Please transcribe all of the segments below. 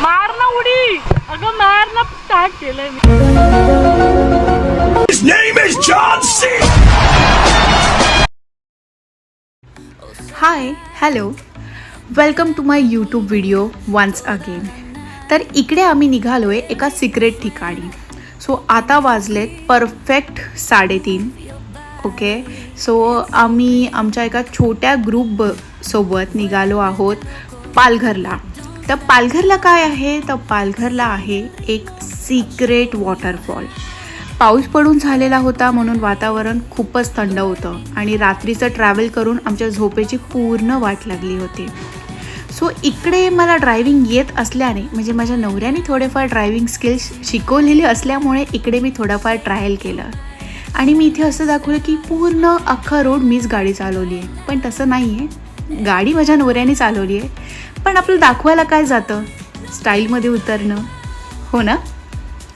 मार ना उडी, अगं मार ना, स्टार्ट केलंय मी. His name is John C. Hi hello, welcome to my YouTube video once again. तर इकडे आम्ही निघालो आहे एका सिक्रेट ठिकाणी. सो आता वाजलेत परफेक्ट 3:30. ओके, सो आम्ही आमच्या एका छोट्या ग्रुपसोबत निघालो आहोत पालघरला. तर पालघरला काय आहे, तर पालघरला आहे एक सिक्रेट वॉटरफॉल. पाऊस पडून झालेला होता म्हणून वातावरण खूपच थंड होतं आणि रात्रीचं ट्रॅव्हल करून आमच्या झोपेची पूर्ण वाट लागली होती. सो इकडे मला ड्रायव्हिंग येत असल्याने, म्हणजे माझ्या नवऱ्याने थोडेफार ड्रायव्हिंग स्किल्स शिकवलेले असल्यामुळे इकडे मी थोडाफार ट्रायल केलं आणि मी इथे असं दाखवलं की पूर्ण अख्खा रोड मीच गाडी चालवली आहे. पण तसं नाही आहे, गाडी माझ्या नवऱ्याने चालवली आहे. पण आपलं दाखवायला काय जातं, स्टाईलमध्ये उतरणं, हो ना.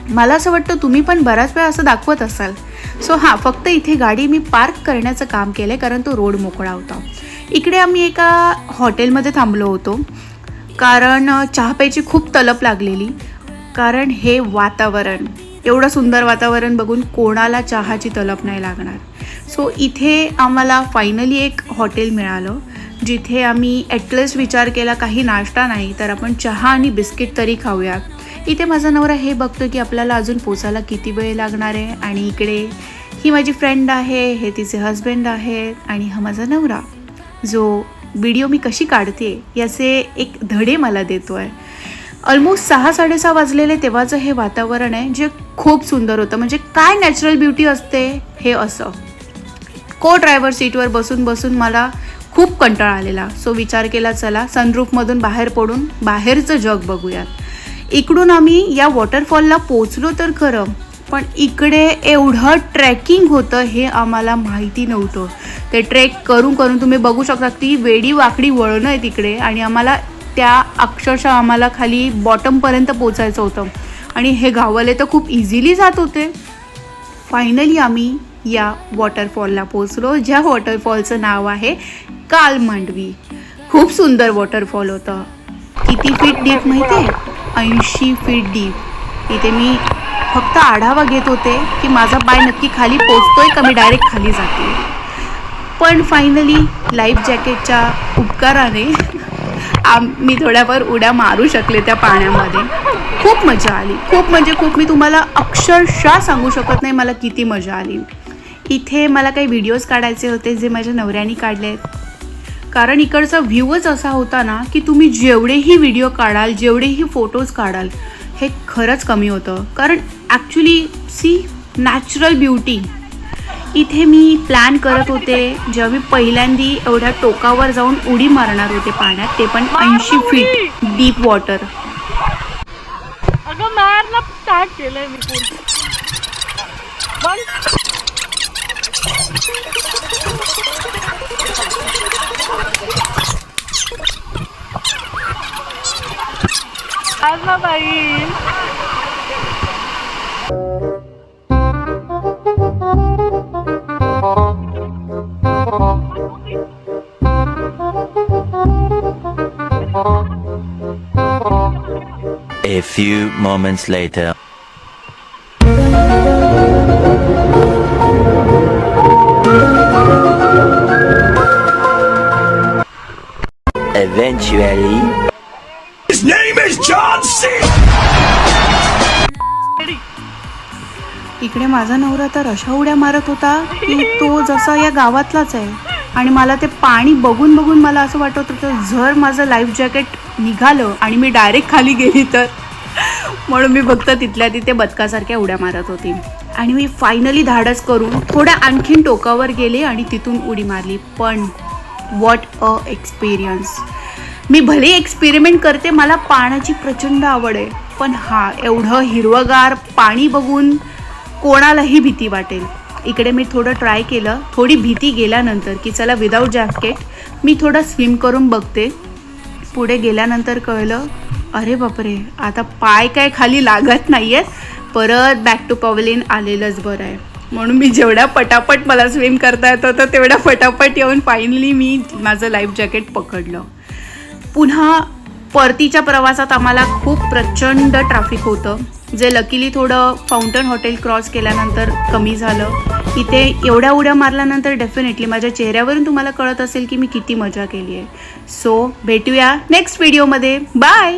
मला असं वाटतं तुम्ही पण बराच वेळा असं दाखवत असाल. सो हां, फक्त इथे गाडी मी पार्क करण्याचं काम केलं आहे कारण तो रोड मोकळा होता. इकडे आम्ही एका हॉटेलमध्ये थांबलो होतो कारण चहा प्यायची खूप तलप लागलेली. कारण हे वातावरण, एवढं सुंदर वातावरण बघून कोणाला चहाची तलप नाही लागणार. सो इथे आम्हाला फायनली एक हॉटेल मिळालं जिथे आम्ही ॲटलिस्ट विचार केला काही नाश्ता नाही तर आपण चहा आणि बिस्किट तरी खाऊया. इथे माझा नवरा हे बघतो की आपल्याला अजून पोचायला किती वेळ लागणार आहे आणि इकडे ही माझी फ्रेंड आहे, हे तिचे हजबंड आहे आणि हा माझा नवरा जो व्हिडिओ मी कशी काढते याचे एक धडे मला देतो आहे. ऑलमोस्ट 6-6:30 वाजलेले तेव्हाचं हे वातावरण आहे जे खूप सुंदर होतं. म्हणजे काय नॅचरल ब्युटी असते हे असं. को ड्रायव्हर सीटवर बसून बसून मला खूप कंटाळा आलेला. सो विचार केला चला सनरूफमधून बाहेर पडून बाहेरचं जग बघूयात. इकडून आम्ही या वॉटरफॉलला पोचलो तर खरं, पण इकडे एवढं ट्रेकिंग होतं हे आम्हाला माहिती नव्हतं. ते ट्रेक करून करून तुम्ही बघू शकता ती वेडी वाकडी वळणं आहे तिकडे आणि आम्हाला त्या अक्षरशः आम्हाला खाली बॉटमपर्यंत पोचायचं होतं आणि हे गाववाले तर खूप इझिली जात होते. फायनली आम्ही या वॉटरफॉलला पोचलो, ज्या वॉटरफॉलचं नाव आहे कालमांडवी. खूप सुंदर वॉटरफॉल होतं. किती फीट डीप माहिती आहे, 80 फीट डीप. इथे मी फक्त आढावा घेत होते की माझा पाय नक्की खाली पोचतोय का मी डायरेक्ट खाली जाते. पण फायनली लाईफ जॅकेटच्या उपकाराने मी थोड्याफार उड्या मारू शकले त्या पाण्यामध्ये. खूप मजा आली, खूप म्हणजे खूप. मी तुम्हाला अक्षरशः सांगू शकत नाही मला किती मजा आली. इथे मला काही व्हिडिओज काढायचे होते जे माझ्या नवऱ्याने काढले आहेत. कारण इकडचा व्ह्यूच असा होता ना की तुम्ही जेवढेही व्हिडिओ काढाल, जेवढेही फोटोज काढाल हे खरंच कमी होतं. कारण ॲक्च्युली सी नॅचरल ब्युटी. इथे मी प्लॅन करत होते जेव्हा मी पहिल्यांदी एवढ्या टोकावर जाऊन उडी मारणार होते पाण्यात, ते पण 80 फीट डीप वॉटर. अगं मार ना, स्टार्ट केलंय मी पूर्ण. आज ना बाई. A few moments later. Eventually. His name is John C. इकडे माझा नवरा तर अशा उड्या मारत होता की तो जसा या गावातलाच आहे आणि मला ते पाणी बघून बघून मला असं वाटत होतं जर माझं लाईफ जॅकेट निघालं आणि मी डायरेक्ट खाली गेली तर. म्हणून मी फक्त तिथल्या तिथे बदकासारख्या उड्या मारत होती आणि मी फायनली धाडस करून थोड्या आणखीन टोकावर गेले आणि तिथून उडी मारली. पण व्हॉट अ एक्सपिरियन्स. मी भले एक्सपेरिमेंट करते, मला पाण्याची प्रचंड आवड आहे, पण हा एवढं हिरवंगार पाणी बघून कोणालाही भीती वाटेल. इकडे मी थोडं ट्राय केलं, थोडी भीती गेल्यानंतर की चला विदाऊट जॅकेट मी थोडं स्विम करून बघते. पुढे गेल्यानंतर कळलं अरे बापरे, आता पाय काय खाली लागत नाही आहेत, परत बॅक टू पवेलियन आलेलंच बरं आहे. म्हणून मी जेवढ्या पटापट मला स्विम करता येत होतं तेवढ्या पटापट येऊन फायनली मी माझं लाईफ जॅकेट पकडलं. पुन्हा परतीच्या प्रवासात आम्हाला खूप प्रचंड ट्रॅफिक होतं, जे लकीली थोडं फाउंटन हॉटेल क्रॉस केल्यानंतर कमी झालं. इथे एवढ्या उड्या मारल्यानंतर डेफिनेटली माझ्या चेहऱ्यावरून तुम्हाला कळत असेल की मी किती मजा केली आहे. सो भेटूया नेक्स्ट व्हिडिओमध्ये. बाय.